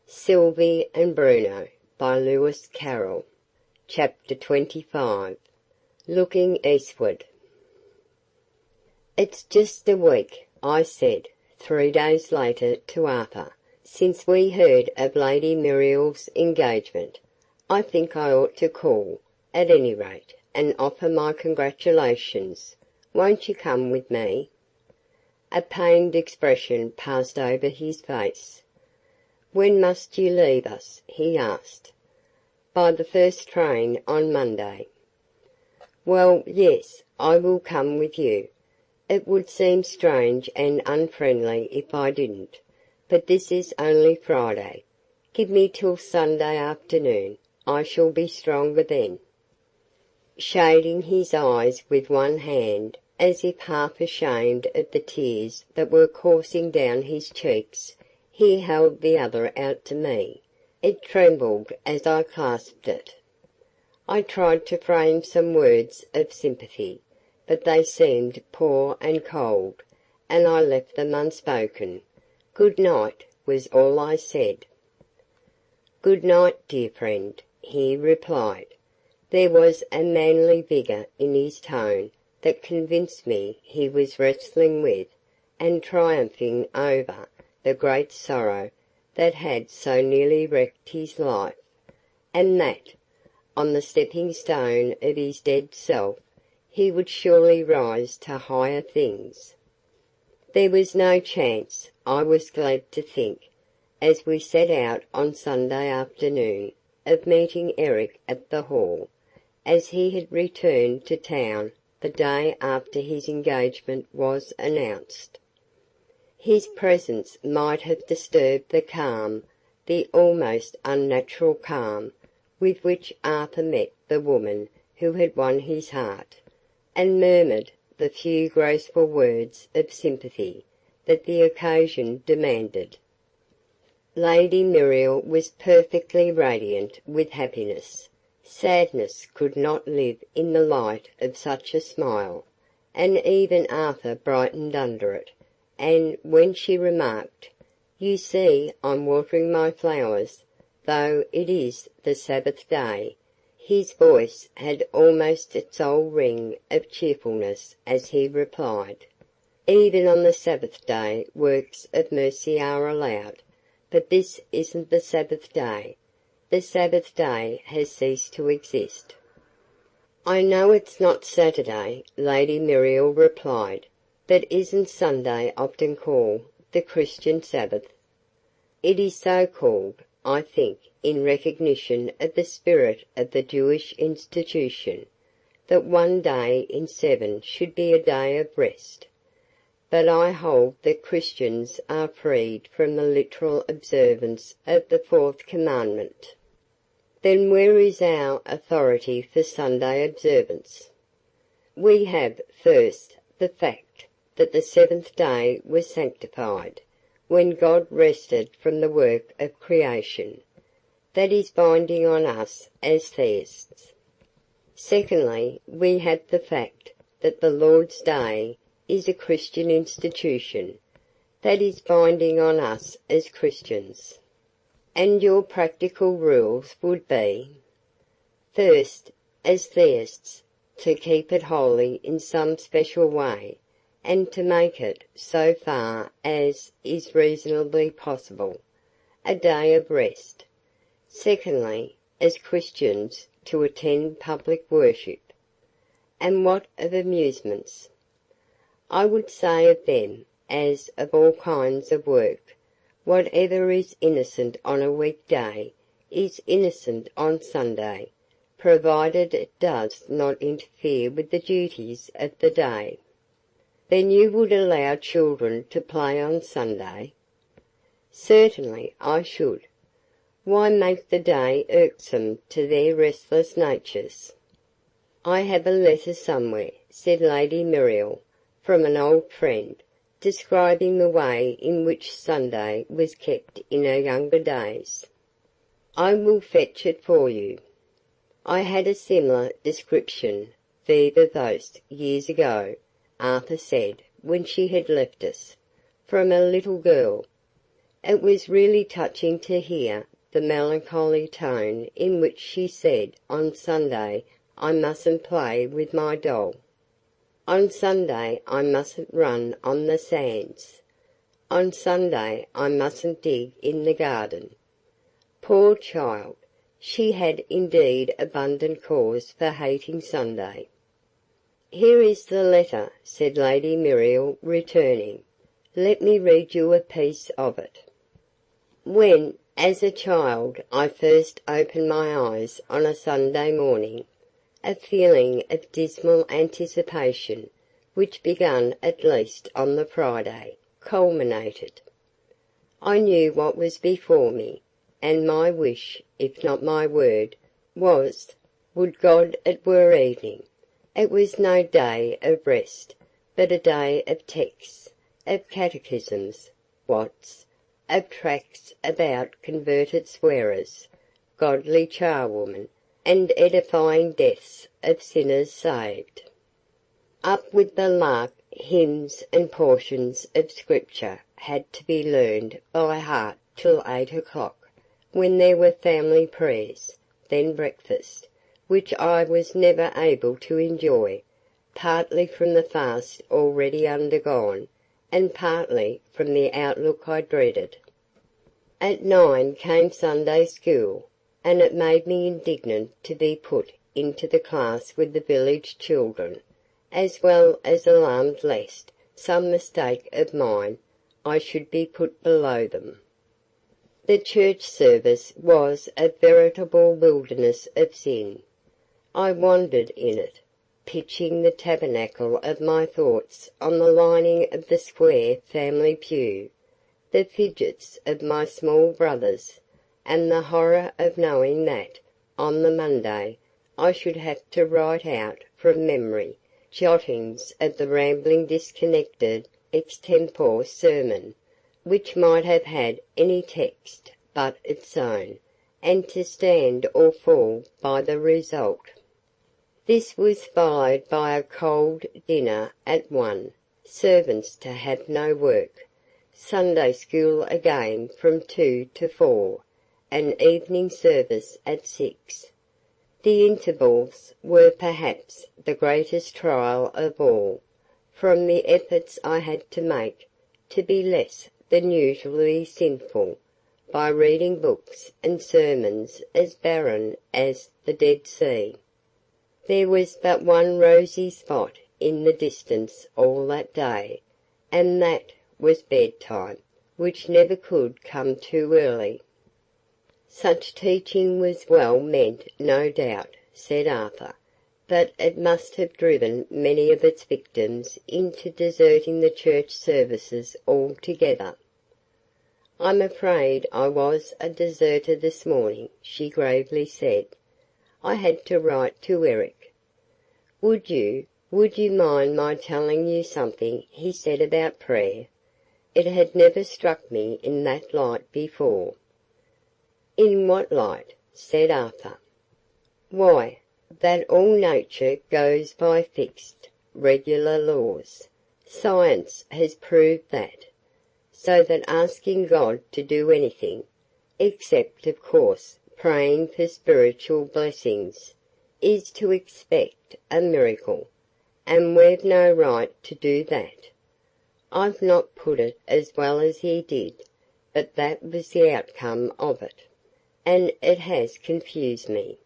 Sylvie and Bruno by Lewis Carroll. Chapter 25. Looking Eastward. "It's just a week," I said, 3 days later to Arthur, "since we heard of Lady Muriel's engagement. I think I ought to call, at any rate, and offer my congratulations. Won't you come with me?" A pained expression passed over his face. "When must you leave us?" he asked. "By the first train on Monday." "Well, yes, I will come with you. It would seem strange and unfriendly if I didn't, but this is only Friday. Give me till Sunday afternoon. I shall be stronger then." Shading his eyes with one hand, as if half ashamed of the tears that were coursing down his cheeks, he held the other out to me. It trembled as I clasped it. I tried to frame some words of sympathy, but they seemed poor and cold, and I left them unspoken. "Good night," was all I said. "Good night, dear friend," he replied. There was a manly vigour in his tone that convinced me he was wrestling with, and triumphing over, the great sorrow that had so nearly wrecked his life, and that, on the stepping stone of his dead self, he would surely rise to higher things. There was no chance, I was glad to think, as we set out on Sunday afternoon, of meeting Eric at the Hall, as he had returned to town the day after his engagement was announced. His presence might have disturbed the calm, the almost unnatural calm, with which Arthur met the woman who had won his heart, and murmured the few graceful words of sympathy that the occasion demanded. Lady Muriel was perfectly radiant with happiness. Sadness could not live in the light of such a smile, and even Arthur brightened under it, and when she remarked, "You see I'm watering my flowers, though it is the Sabbath day," his voice had almost its old ring of cheerfulness as he replied, "Even on the Sabbath day works of mercy are allowed, but this isn't the Sabbath day. The Sabbath day has ceased to exist." "I know it's not Saturday," Lady Muriel replied, "but isn't Sunday often called the Christian Sabbath?" "It is so called, I think, in recognition of the spirit of the Jewish institution, that one day in 7 should be a day of rest. But I hold that Christians are freed from the literal observance of the 4th commandment." "Then where is our authority for Sunday observance?" "We have, first, the fact that the 7th day was sanctified, when God rested from the work of creation. That is binding on us as theists. Secondly, we have the fact that the Lord's Day is a Christian institution. That is binding on us as Christians." "And your practical rules would be?" "First, as theists, to keep it holy in some special way, and to make it, so far as is reasonably possible, a day of rest. Secondly, as Christians, to attend public worship." "And what of amusements?" "I would say of them, as of all kinds of work, whatever is innocent on a week-day is innocent on Sunday, provided it does not interfere with the duties of the day." "Then you would allow children to play on Sunday?" "Certainly I should. Why make the day irksome to their restless natures?" "I have a letter somewhere," said Lady Muriel, "from an old friend, describing the way in which Sunday was kept in her younger days." "I will fetch it for you." "I had a similar description, viva voce, years ago," Arthur said when she had left us, "from a little girl. It was really touching to hear the melancholy tone in which she said on Sunday I mustn't play with my doll. On Sunday I mustn't run on the sands. On Sunday I mustn't dig in the garden. Poor child! She had indeed abundant cause for hating Sunday. "Here is the letter," said Lady Muriel, returning. "Let me read you a piece of it. When, as a child, I first opened my eyes on a Sunday morning, a feeling of dismal anticipation, which began at least on the Friday, culminated. I knew what was before me, and my wish, if not my word, was, would God it were evening. It was no day of rest, but a day of texts, of catechisms, Watts, of tracts about converted swearers, godly charwomen, and edifying deaths of sinners saved. Up with the lark, hymns and portions of Scripture had to be learned by heart till 8 o'clock, when there were family prayers, then breakfast, which I was never able to enjoy, partly from the fast already undergone, and partly from the outlook I dreaded. At 9 came Sunday school, and it made me indignant to be put into the class with the village children, as well as alarmed lest, some mistake of mine, I should be put below them. The church service was a veritable wilderness of sin. I wandered in it, pitching the tabernacle of my thoughts on the lining of the square family pew, the fidgets of my small brothers, and the horror of knowing that, on the Monday, I should have to write out from memory jottings of the rambling disconnected extempore sermon, which might have had any text but its own, and to stand or fall by the result. This was followed by a cold dinner at 1, servants to have no work, Sunday school again from 2 to 4, and evening service at 6. The intervals were perhaps the greatest trial of all, from the efforts I had to make to be less than usually sinful, by reading books and sermons as barren as the Dead Sea. There was but one rosy spot in the distance all that day, and that was bedtime, which never could come too early. Such teaching was well meant, no doubt, said Arthur, but it must have driven many of its victims into deserting the church services altogether. "I'm afraid I was a deserter this morning," she gravely said. "I had to write to Eric." Would you mind my telling you something he said about prayer? It had never struck me in that light before." "In what light?" said Arthur. "Why, that all nature goes by fixed, regular laws. Science has proved that. So that asking God to do anything, except of course praying for spiritual blessings, is to expect a miracle, and we've no right to do that. I've not put it as well as he did, but that was the outcome of it, and it has confused me.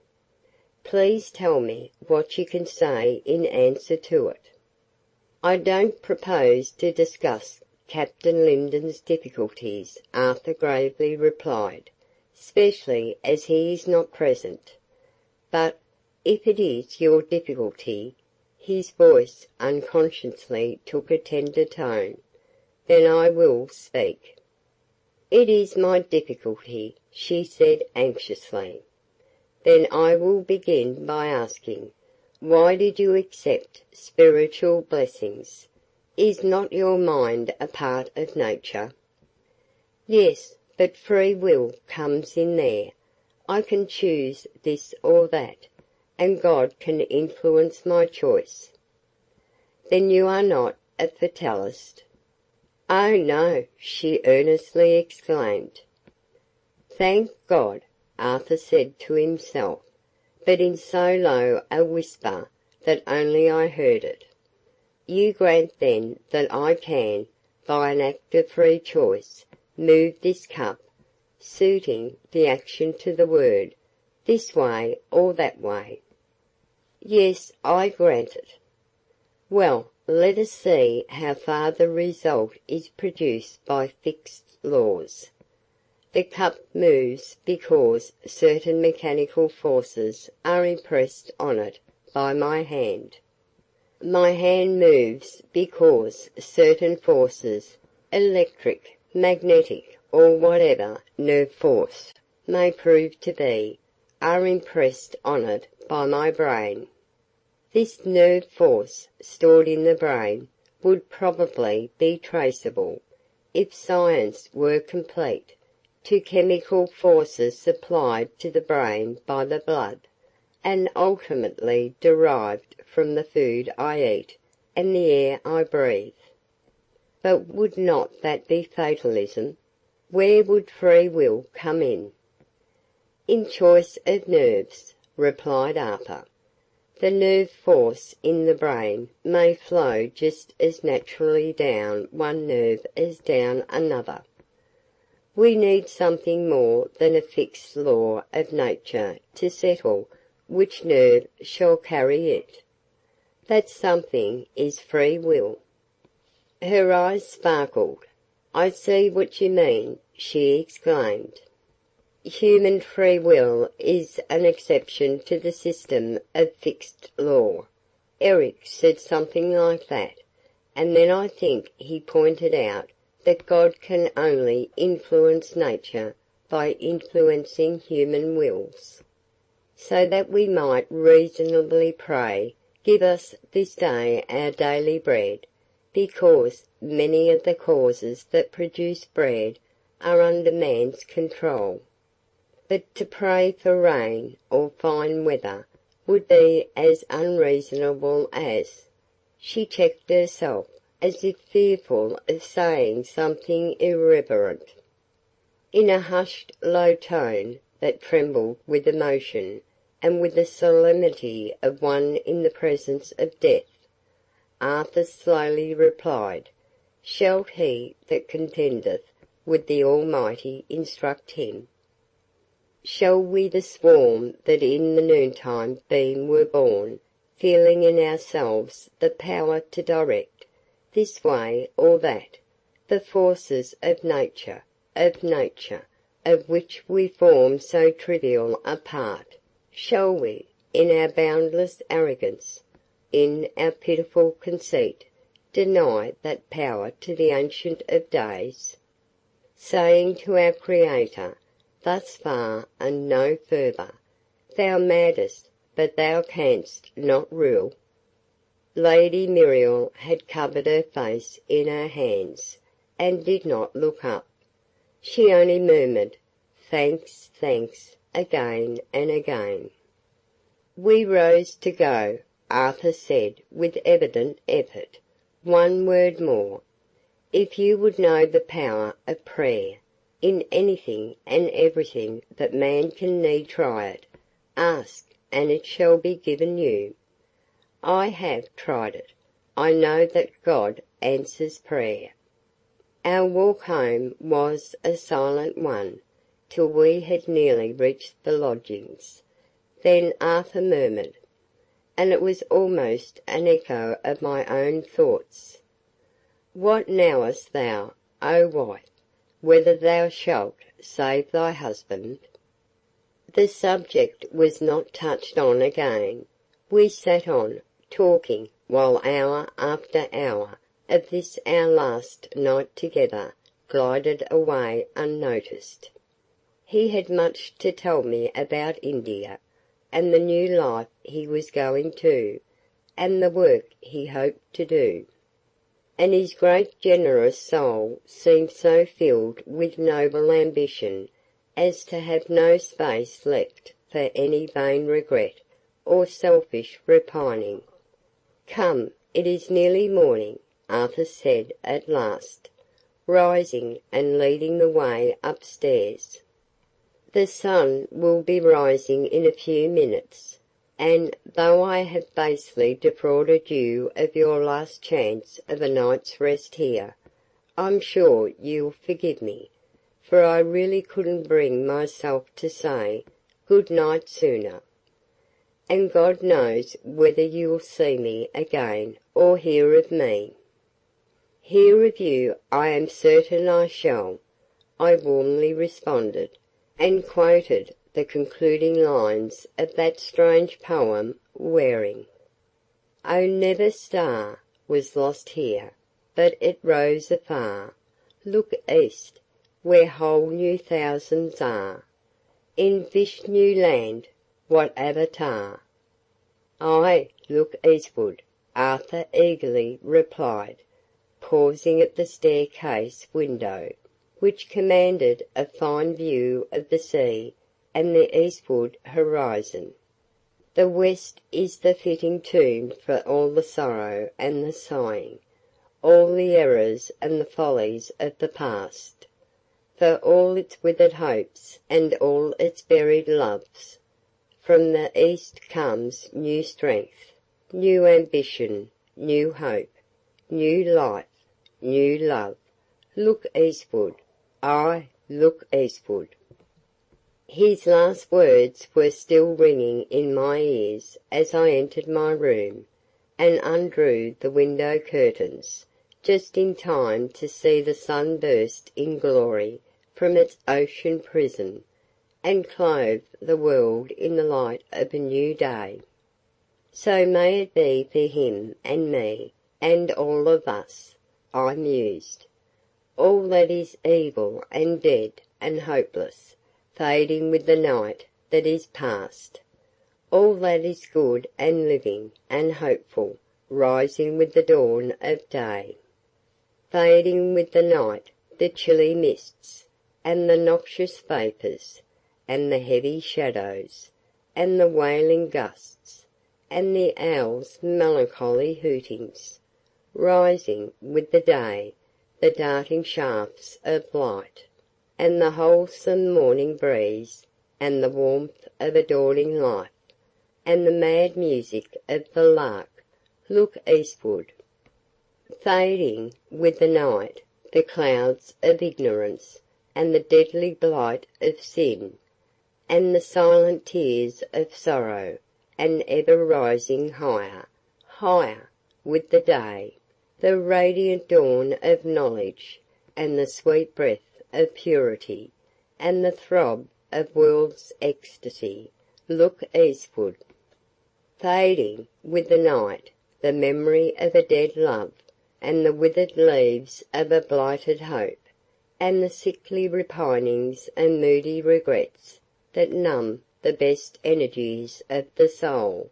Please tell me what you can say in answer to it." "I don't propose to discuss Captain Linden's difficulties," Arthur gravely replied, "especially as he is not present. But, if it is your difficulty," his voice unconsciously took a tender tone, "then I will speak." "It is my difficulty," she said anxiously. "Then I will begin by asking, why did you accept spiritual blessings? Is not your mind a part of nature?" "Yes, but free will comes in there. I can choose this or that, and God can influence my choice." "Then you are not a fatalist?" Oh no, she earnestly exclaimed. Thank God, Arthur said to himself, but in so low a whisper that only I heard it. You grant then that I can, by an act of free choice, move this cup, suiting the action to the word, this way or that way. Yes, I grant it. Well, let us see how far the result is produced by fixed laws. The cup moves because certain mechanical forces are impressed on it by my hand. My hand moves because certain forces, electric, magnetic, or whatever nerve force may prove to be, are impressed on it by my brain. This nerve force stored in the brain would probably be traceable, if science were complete, to chemical forces supplied to the brain by the blood, and ultimately derived from the food I eat and the air I breathe. But would not that be fatalism? Where would free will come in? In choice of nerves, replied Arthur. The nerve force in the brain may flow just as naturally down one nerve as down another. We need something more than a fixed law of nature to settle which nerve shall carry it. That something is free will. Her eyes sparkled. I see what you mean, she exclaimed. Human free will is an exception to the system of fixed law. Eric said something like that, and then I think he pointed out that God can only influence nature by influencing human wills. So that we might reasonably pray, give us this day our daily bread, because many of the causes that produce bread are under man's control. But to pray for rain or fine weather would be as unreasonable as— She checked herself, as if fearful of saying something irreverent. In a hushed, low tone that trembled with emotion and with the solemnity of one in the presence of death, Arthur slowly replied, Shall he that contendeth with the Almighty instruct him? Shall we the swarm that in the noontime beam were born, feeling in ourselves the power to direct, this way or that, the forces of nature, of which we form so trivial a part, shall we, in our boundless arrogance, in our pitiful conceit, deny that power to the Ancient of Days? Saying to our Creator, thus far and no further, Thou madest, but thou canst not rule. Lady Muriel had covered her face in her hands, and did not look up. She only murmured, Thanks, thanks, again and again. We rose to go. Arthur said with evident effort, One word more. If you would know the power of prayer, in anything and everything that man can need try it, ask, and it shall be given you. I have tried it. I know that God answers prayer. Our walk home was a silent one, till we had nearly reached the lodgings. Then Arthur murmured, and it was almost an echo of my own thoughts, What knowest thou, O wife, whether thou shalt save thy husband? The subject was not touched on again. We sat on, talking, while hour after hour of this our last night together glided away unnoticed. He had much to tell me about India, and the new life he was going to, and the work he hoped to do. And his great generous soul seemed so filled with noble ambition as to have no space left for any vain regret or selfish repining. Come, it is nearly morning, Arthur said at last. rising and leading the way upstairs. "The sun will be rising in a few minutes, and, though I have basely defrauded you of your last chance of a night's rest here, I'm sure you'll forgive me, for I really couldn't bring myself to say good night sooner. And God knows whether you'll see me again or hear of me." "Hear of you I am certain I shall," I warmly responded, and quoted the concluding lines of that strange poem, Wearing. "Oh, never star was lost here, but it rose afar. Look east, where whole new thousands are. In Vishnu land, what avatar?" "Ay, look eastward," Arthur eagerly replied, pausing at the staircase window, which commanded a fine view of the sea and the eastward horizon. "The west is the fitting tomb for all the sorrow and the sighing, all the errors and the follies of the past, for all its withered hopes and all its buried loves. From the east comes new strength, new ambition, new hope, new life, new love. Look eastward, aye, look eastward." His last words were still ringing in my ears as I entered my room, and undrew the window curtains, just in time to see the sun burst in glory from its ocean prison, and clothe the world in the light of a new day. "So may it be for him and me, and all of us," I mused. "All that is evil and dead and hopeless, fading with the night that is past. All that is good and living and hopeful, rising with the dawn of day. Fading with the night, the chilly mists, and the noxious vapours, and the heavy shadows, and the wailing gusts, and the owl's melancholy hootings. Rising with the day, the darting shafts of light, and the wholesome morning breeze, and the warmth of a dawning life, and the mad music of the lark. Look eastward." Fading with the night, the clouds of ignorance, and the deadly blight of sin, and the silent tears of sorrow, and ever rising higher, higher, with the day, the radiant dawn of knowledge, and the sweet breath of purity, and the throb of world's ecstasy. Look eastward. Fading with the night, the memory of a dead love, and the withered leaves of a blighted hope, and the sickly repinings and moody regrets that numb the best energies of the soul,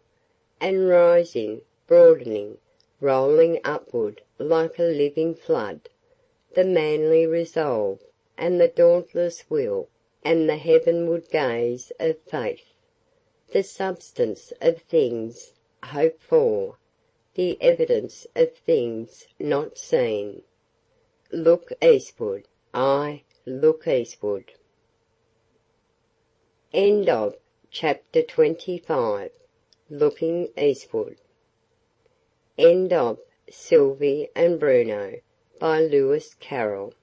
and rising, broadening, rolling upward like a living flood, the manly resolve, and the dauntless will, and the heavenward gaze of faith, the substance of things hoped for, the evidence of things not seen. Look eastward, aye, look eastward. End of chapter 25. Looking Eastward. End of Sylvie and Bruno by Lewis Carroll.